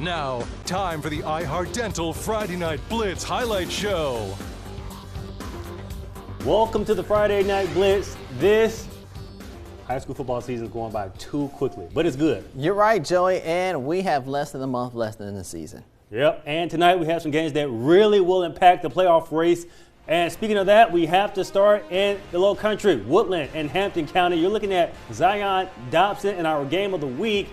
Now, time for the iHeart Dental Friday Night Blitz Highlight Show. Welcome to the Friday Night Blitz. This high school football season is going by too quickly, but it's good. You're right, Joey, and we have less than a month less than the season. Yep, and tonight we have some games that really will impact the playoff race. And speaking of that, we have to start in the Low Country, Woodland and Hampton County. You're looking at Zion Dobson in our game of the week.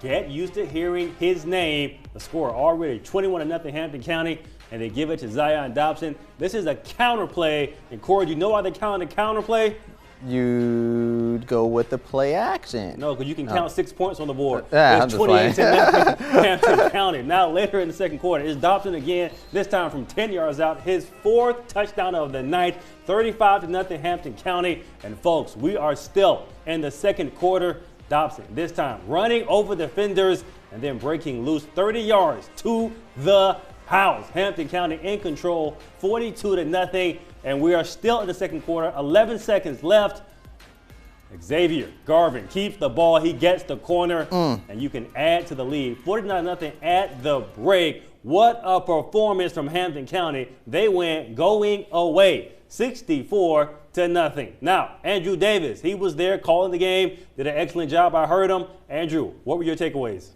Get used to hearing his name. The score already 21-0 Hampton County, and they give it to Zion Dobson. This is a counter play. And Corey, do you know why they count the counter play? You'd go with the play action. No, because you can count 6 points on the board. Yeah, it's 28-0 Hampton County. Now later in the second quarter, it's Dobson again, this time from 10 yards out. His fourth touchdown of the night, 35-0 Hampton County. And folks, we are still in the second quarter. Dobson this time running over defenders and then breaking loose 30 yards to the house. Hampton County in control, 42-0. And we are still in the second quarter, 11 seconds left. Xavier Garvin keeps the ball. He gets the corner, and you can add to the lead. 49-0 at the break. What a performance from Hampton County. They went going away, 64-0. Now, Andrew Davis, he was there calling the game, did an excellent job. I heard him. Andrew, what were your takeaways?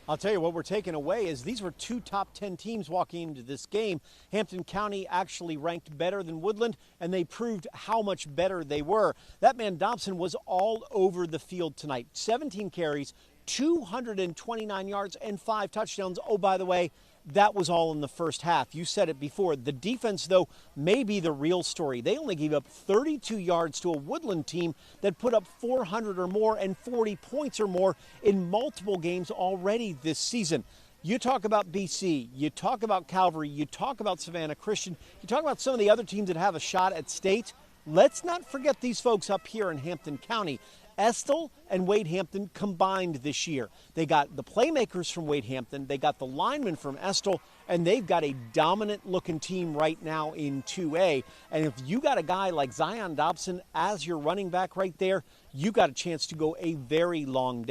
I'll tell you what we're taking away is these were two top 10 teams walking into this game. Hampton County actually ranked better than Woodland, and they proved how much better they were. That man Dobson was all over the field tonight. 17 carries, 229 yards, and 5 touchdowns. Oh, by the way, that was all in the first half. You said it before. The defense, though, may be the real story. They only gave up 32 yards to a Woodland team that put up 400 or more and 40 points or more in multiple games already this season. You talk about BC, you talk about Calvary, you talk about Savannah Christian, you talk about some of the other teams that have a shot at state. Let's not forget these folks up here in Hampton County. Estill and Wade Hampton combined this year. They got the playmakers from Wade Hampton, they got the linemen from Estill, and they've got a dominant-looking team right now in 2A. And if you got a guy like Zion Dobson as your running back right there, you got a chance to go a very long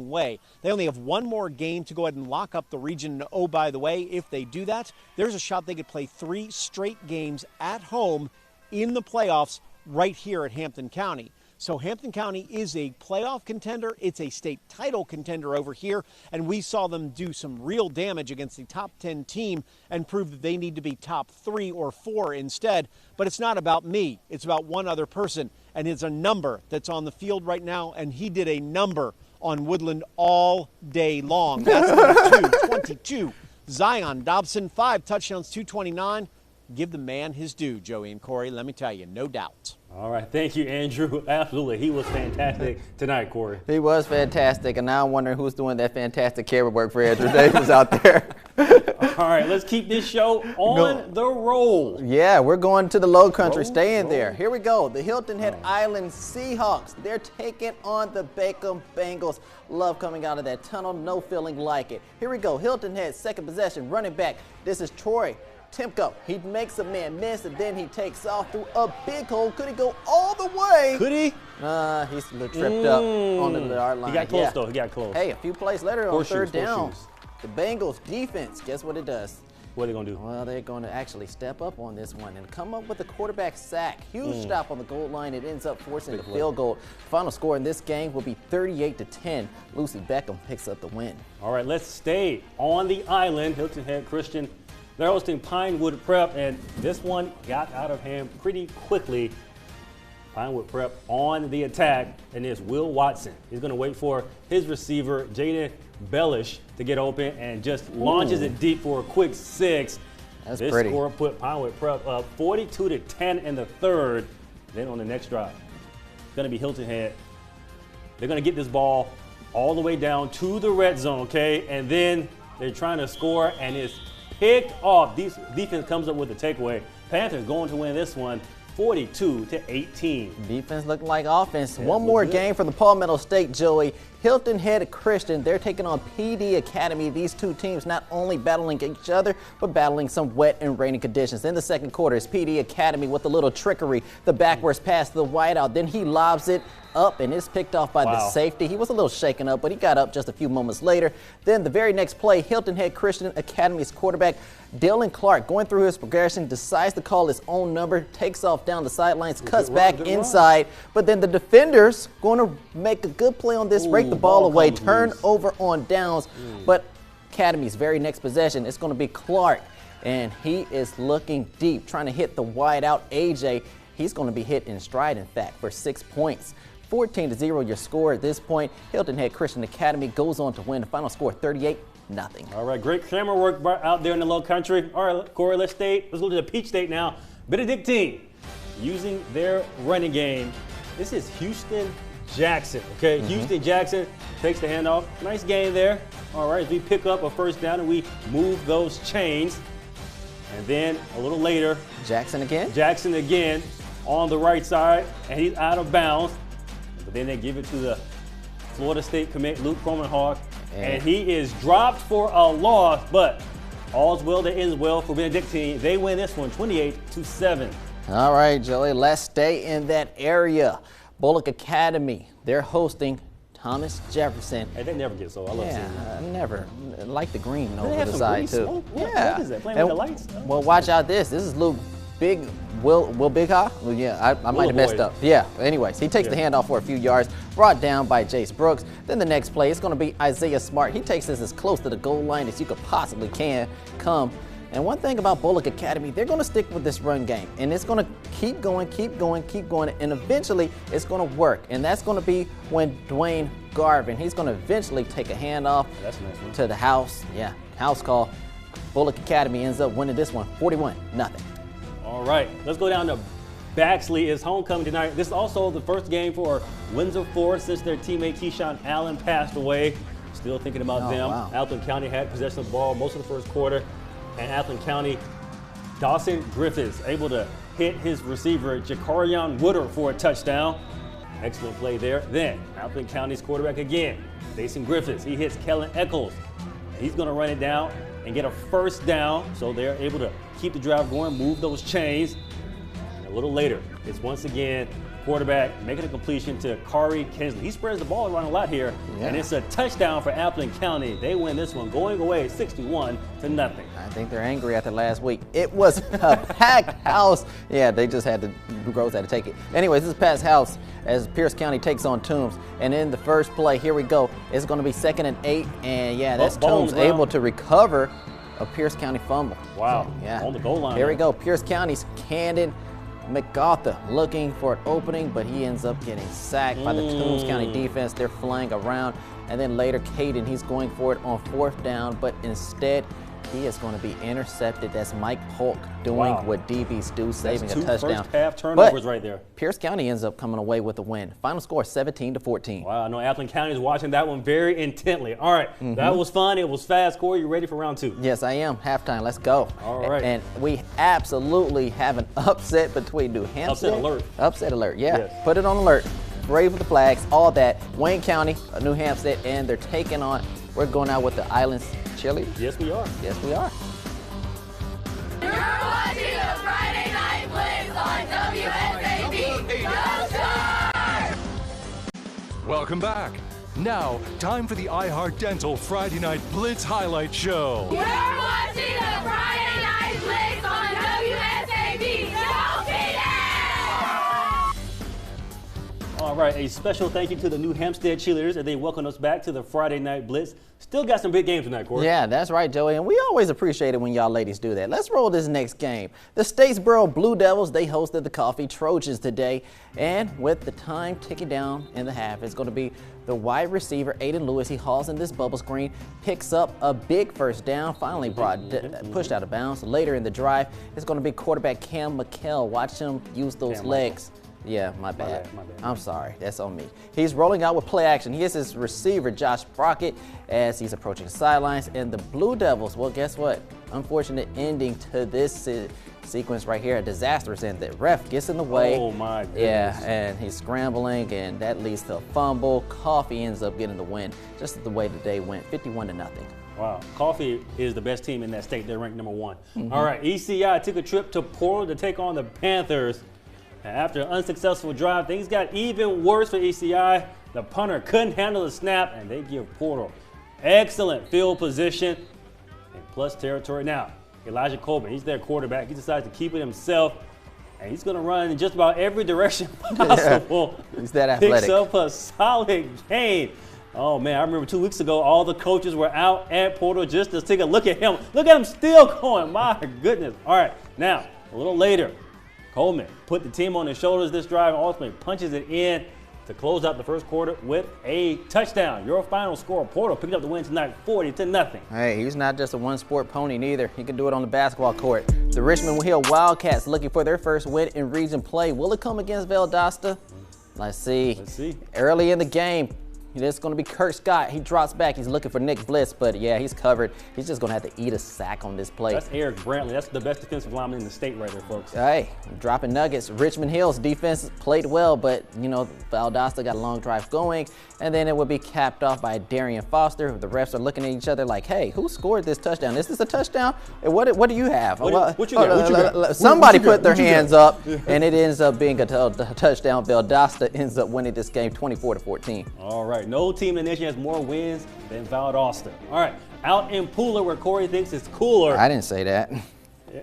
way. They only have one more game to go ahead and lock up the region. Oh, by the way, if they do that, there's a shot they could play 3 straight games at home in the playoffs right here at Hampton County. So Hampton County is a playoff contender. It's a state title contender over here. And we saw them do some real damage against the top 10 team and prove that they need to be top 3 or 4 instead. But it's not about me. It's about one other person. And it's a number that's on the field right now. And he did a number on Woodland all day long. That's number 222. Zion Dobson, 5 touchdowns, 229. Give the man his due, Joey and Corey. Let me tell you, no doubt. All right, thank you, Andrew. Absolutely, he was fantastic tonight, Corey. He was fantastic, and now I'm wondering who's doing that fantastic camera work for Andrew Davis out there. All right, let's keep this show on the roll. Yeah, we're going to the Low Country, staying there. Here we go. The Hilton Head Island Seahawks. They're taking on the Bacon Bengals. Love coming out of that tunnel, no feeling like it. Here we go. Hilton Head, second possession, running back. This is Troy Timko. He makes a man miss, and then he takes off through a big hole. Could he go all the way? Could he? He's a little tripped up on the yard line. He got close, though. He got close. Hey, a few plays later on third down, the Bengals defense, guess what it does? What are they going to do? Well, they're going to actually step up on this one and come up with a quarterback sack. Huge stop on the goal line. It ends up forcing the field goal. Final score in this game will be 38-10. Lucy Beckham picks up the win. All right, let's stay on the island. Hilton Head Christian, they're hosting Pinewood Prep, and this one got out of hand pretty quickly. Pinewood Prep on the attack, and there's Will Watson. He's going to wait for his receiver, Jaden Bellish, to get open and just launches it deep for a quick 6. That's this pretty. score put Pinewood Prep up 42-10 in the third. Then on the next drive, it's going to be Hilton Head. They're going to get this ball all the way down to the red zone, okay? And then they're trying to score, and it's picked off. Defense comes up with the takeaway. Panthers going to win this one 42-18. Defense looked like offense. One more game from the Palmetto State, Joey. Hilton Head Christian, they're taking on PD Academy. These two teams not only battling each other, but battling some wet and rainy conditions. In the second quarter, it's PD Academy with a little trickery. The backwards pass to the wideout. Then he lobs it up, and it's picked off by the safety. He was a little shaken up, but he got up just a few moments later. Then the very next play, Hilton Head Christian Academy's quarterback Dylan Clark, going through his progression, decides to call his own number, takes off down the sidelines, cuts back inside, but then the defenders going to make a good play on this, break the ball away, turn over on downs, but Academy's very next possession, it's going to be Clark, and he is looking deep, trying to hit the wide out AJ. He's going to be hit in stride, in fact, for 6 points. 14-0 your score at this point. Hilton Head Christian Academy goes on to win. The final score 38-0. All right, great camera work out there in the low country. All right, Corey, let's go to the Peach State now. Benedictine using their running game. This is Houston Jackson, okay? Houston Jackson takes the handoff. Nice game there. All right, we pick up a first down and we move those chains. And then a little later, Jackson again on the right side, and he's out of bounds. But then they give it to the Florida State commit, Luke Cromenhawk, and he is dropped for a loss, but all's well that ends well for Benedictine. They win this one 28-7. All right, Joey, let's stay in that area. Bullock Academy, they're hosting Thomas Jefferson. Hey, they never get so. I love seeing that. Never. I like the green over the side, too. What is that? Playing with the lights? Well, watch out this. This is Luke Will Big High? Well, yeah, I might have messed up. Yeah, anyways, he takes the handoff for a few yards, brought down by Jace Brooks. Then the next play, it's going to be Isaiah Smart. He takes this as close to the goal line as you could possibly come. And one thing about Bullock Academy, they're going to stick with this run game. And it's going to keep going, and eventually it's going to work. And that's going to be when Dwayne Garvin, he's going to eventually take a handoff to the house. Yeah, house call. Bullock Academy ends up winning this one 41-0. All right, let's go down to Baxley. It's homecoming tonight. This is also the first game for Windsor Forest since their teammate Keyshawn Allen passed away. Still thinking about them. Wow. Appleton County had possession of the ball most of the first quarter. And Appleton County, Dawson Griffiths able to hit his receiver, Jakarion Woodard, for a touchdown. Excellent play there. Then Appleton County's quarterback again, Jason Griffiths. He hits Kellen Eccles. He's going to run it down and get a first down. So they're able to keep the drive going, move those chains. And a little later, it's once again quarterback making a completion to Kari Kinsley. He spreads the ball around a lot here, and it's a touchdown for Appleton County. They win this one, going away 61-0. I think they're angry after last week. It was a packed house. Yeah, they just had to, Groves had to take it. Anyways, this is Pat's house as Pierce County takes on Toombs. And in the first play, here we go. It's going to be 2nd and 8, and yeah, that's Toombs able to recover a Pierce County fumble. Wow, so, yeah. On the goal line. Here we go, Pierce County's Camden McArthur looking for an opening, but he ends up getting sacked by the Toombs County defense. They're flying around, and then later Caden, he's going for it on 4th down, but instead he is going to be intercepted. That's Mike Polk doing what DBs do, saving a touchdown. First half turnovers right there. Pierce County ends up coming away with a win. Final score 17-14. Wow, I know Appleton County is watching that one very intently. All right, that was fun. It was fast. Corey, you ready for round 2? Yes, I am. Halftime. Let's go. All right. And we absolutely have an upset between New Hampshire. Upset alert. Upset alert, yeah. Yes. Put it on alert. Brave with the flags, all that. Wayne County, New Hampshire, and they're taking on, we're going out with the Islands Cheerleaders. Yes, we are. Yes, we are. You're watching the Friday Night Blitz on WSAV. Go Stars! Welcome back. Now, time for the iHeart Dental Friday Night Blitz Highlight Show. You're watching the Friday Night Blitz on WSAV. Go Peters! All right, a special thank you to the New Hampstead Cheerleaders as they welcome us back to the Friday Night Blitz. Still got some big games tonight, Corey. Yeah, that's right, Joey, and we always appreciate it when y'all ladies do that. Let's roll this next game. The Statesboro Blue Devils, they hosted the Coffee Trojans today, and with the time ticking down in the half, it's going to be the wide receiver, Aiden Lewis. He hauls in this bubble screen, picks up a big first down, finally pushed out of bounds. Later in the drive, it's going to be quarterback Cam McKell. Watch him use those legs. Yeah, my bad. I'm sorry. That's on me. He's rolling out with play action. He is his receiver, Josh Brockett, as he's approaching the sidelines. And the Blue Devils, well, guess what? Unfortunate ending to this sequence right here. A disastrous end. The ref gets in the way. Oh, my goodness. Yeah, and he's scrambling, and that leads to a fumble. Coffee ends up getting the win, just the way the day went, 51-0. Wow. Coffee is the best team in that state. They're ranked #1. All right, ECI took a trip to Portland to take on the Panthers. After an unsuccessful drive, things got even worse for ECI. The punter couldn't handle the snap, and they give Portal excellent field position and plus territory. Now, Elijah Colvin, he's their quarterback. He decides to keep it himself, and he's going to run in just about every direction possible. He's that athletic. Picks up a solid gain. Oh, man, I remember 2 weeks ago, all the coaches were out at Portal just to take a look at him. Look at him still going. My goodness. All right, now, a little later, Coleman put the team on his shoulders this drive and ultimately punches it in to close out the first quarter with a touchdown. Your final score, Portal picked up the win tonight, 40-0. Hey, he's not just a one-sport pony neither. He can do it on the basketball court. The Richmond Hill Wildcats looking for their first win in region play. Will it come against Valdosta? Let's see. Let's see. Early in the game, it's going to be Kirk Scott. He drops back. He's looking for Nick Blitz, but yeah, he's covered. He's just going to have to eat a sack on this play. That's Eric Brantley. That's the best defensive lineman in the state right there, folks. Hey, dropping nuggets. Richmond Hill's defense played well, but, you know, Valdosta got a long drive going, and then it would be capped off by Darian Foster. The refs are looking at each other like, hey, who scored this touchdown? Is this a touchdown? What do you have? What you got? Somebody put their hands up, and it ends up being a touchdown. Valdosta ends up winning this game 24-14. All right, no team in the nation has more wins than Valdosta. All right, out in Pooler where Corey thinks it's cooler. I didn't say that.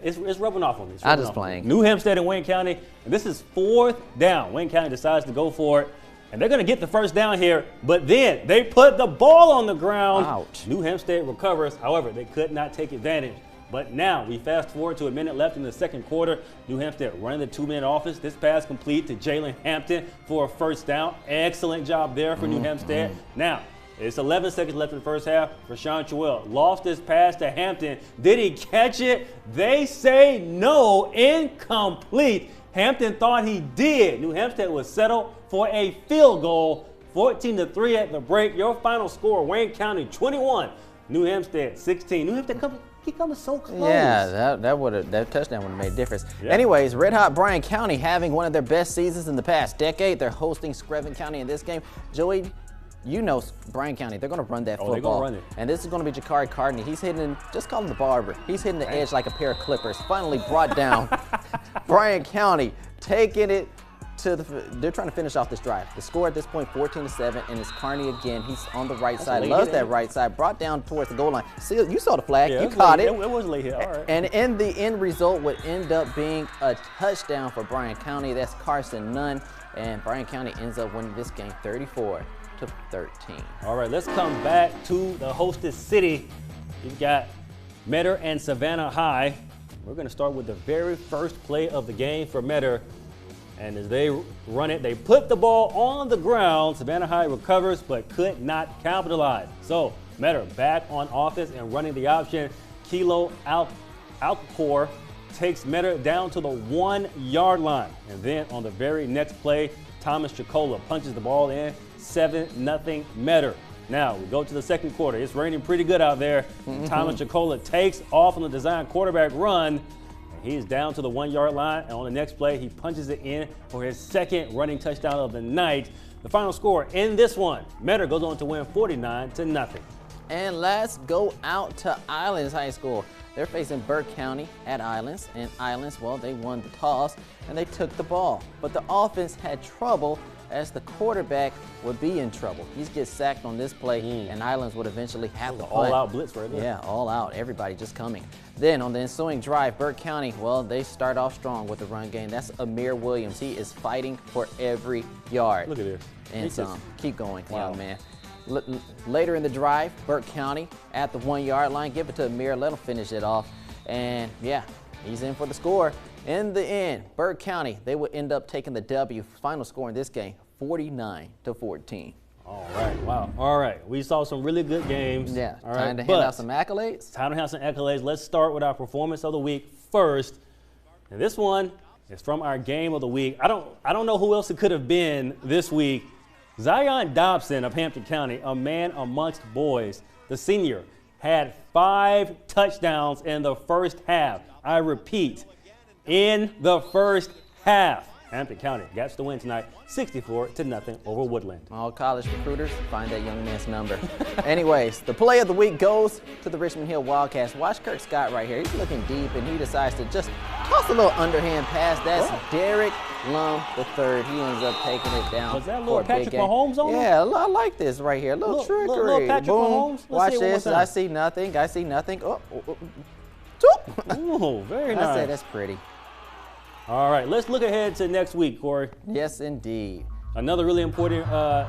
It's rubbing off on me. I'm just playing. New Hempstead and Wayne County, and this is 4th down. Wayne County decides to go for it, and they're going to get the first down here, but then they put the ball on the ground. Ouch. New Hempstead recovers. However, they could not take advantage. But now we fast forward to a minute left in the second quarter. New Hempstead running the 2-minute offense. This pass complete to Jalen Hampton for a first down. Excellent job there for New Hempstead. Now, it's 11 seconds left in the first half. Rashawn Chewell lost his pass to Hampton. Did he catch it? They say no, incomplete. Hampton thought he did. New Hempstead was settled for a field goal. 14-3 at the break. Your final score, Wayne County 21, New Hempstead 16. New Hempstead coming so close. Yeah, that touchdown would have made a difference. Yeah. Anyways, Red Hot Bryan County having one of their best seasons in the past decade. They're hosting Screven County in this game. Joey, you know Bryan County, they're going to run that football. They're going to run it. And this is going to be Jakari Cardney. He's hitting, just call him the barber. He's hitting the edge like a pair of clippers. Finally brought down Bryan County, taking it to they're trying to finish off this drive. The score at this point, 14-7, and it's Carney again. He's on the right side, loves that right side, brought down towards the goal line. See, you saw the flag, you caught it. It was a late hit, all right. And in the end result would end up being a touchdown for Bryan County. That's Carson Nunn, and Bryan County ends up winning this game 34-13. All right, let's come back to the hostess city. You've got Metter and Savannah High. We're going to start with the very first play of the game for Metter. And as they run it, they put the ball on the ground. Savannah High recovers, but could not capitalize. So Metter back on offense and running the option. Kilo Alcor takes Metter down to the 1-yard line. And then on the very next play, Thomas Chicola punches the ball in. 7-0 Metter. Now we go to the second quarter. It's raining pretty good out there. Thomas Chicola takes off on the design quarterback run. He's down to the 1-yard line, and on the next play, he punches it in for his second running touchdown of the night. The final score in this one, Metter goes on to win 49-0. And let's go out to Islands High School. They're facing Burke County at Islands, and Islands, well, they won the toss, and they took the ball. But the offense had trouble as the quarterback would be in trouble. He gets sacked on this play, and Islands would eventually have to punt. All-out blitz right there. Yeah, all out. Everybody just coming. Then on the ensuing drive, Burke County, well, they start off strong with the run game. That's Amir Williams. He is fighting for every yard. Look at this. And some. Keep going, wow. young man. Later in the drive, Burke County at the 1-yard line. Give it to Amir. Let him finish it off. And, yeah, he's in for the score. In the end, Burke County, they would end up taking the W. Final score in this game, 49-14. All right, wow. All right, we saw some really good games. Yeah, all time right, to hand out some accolades. Time to have some accolades. Let's start with our performance of the week first. And this one is from our game of the week. I don't know who else it could have been this week. Zion Dobson of Hampton County, a man amongst boys. The senior had 5 touchdowns in the first half. I repeat, in the first half. Hampton County gets the win tonight, 64-0 over Woodland. All college recruiters, find that young man's number. Anyways, the play of the week goes to the Richmond Hill Wildcats. Watch Kirk Scott right here. He's looking deep, and he decides to just toss a little underhand pass. That's Derek Lum the third. He ends up taking it down. Was that a for little big Patrick gain. Mahomes on him? Yeah, I like this right here. A little trickery. Little Patrick Boom. Mahomes. Let's Watch see it one more this. time. I see nothing. I see nothing. Oh. Ooh, very nice. I said that's pretty. All right, let's look ahead to next week, Corey. Yes, indeed. Another really important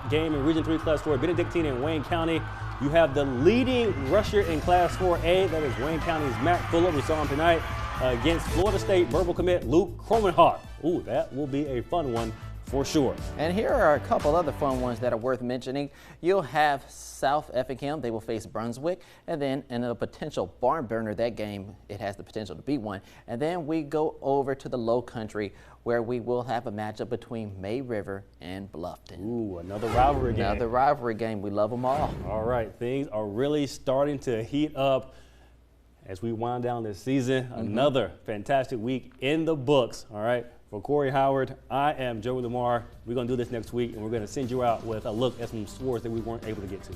game in Region 3 Class 4, Benedictine and Wayne County. You have the leading rusher in Class 4A, that is Wayne County's Matt Fuller. We saw him tonight against Florida State verbal commit Luke Cromenhart. Ooh, that will be a fun one for sure. And here are a couple other fun ones that are worth mentioning. You'll have South Effingham. They will face Brunswick. And then in a potential barn burner, that game, it has the potential to be one. And then we go over to the Low Country, where we will have a matchup between May River and Bluffton. Ooh, another rivalry game. Another rivalry game. We love them all. All right, things are really starting to heat up as we wind down this season. Another fantastic week in the books. All right, for Corey Howard, I am Joey Lamar. We're going to do this next week, and we're going to send you out with a look at some scores that we weren't able to get to.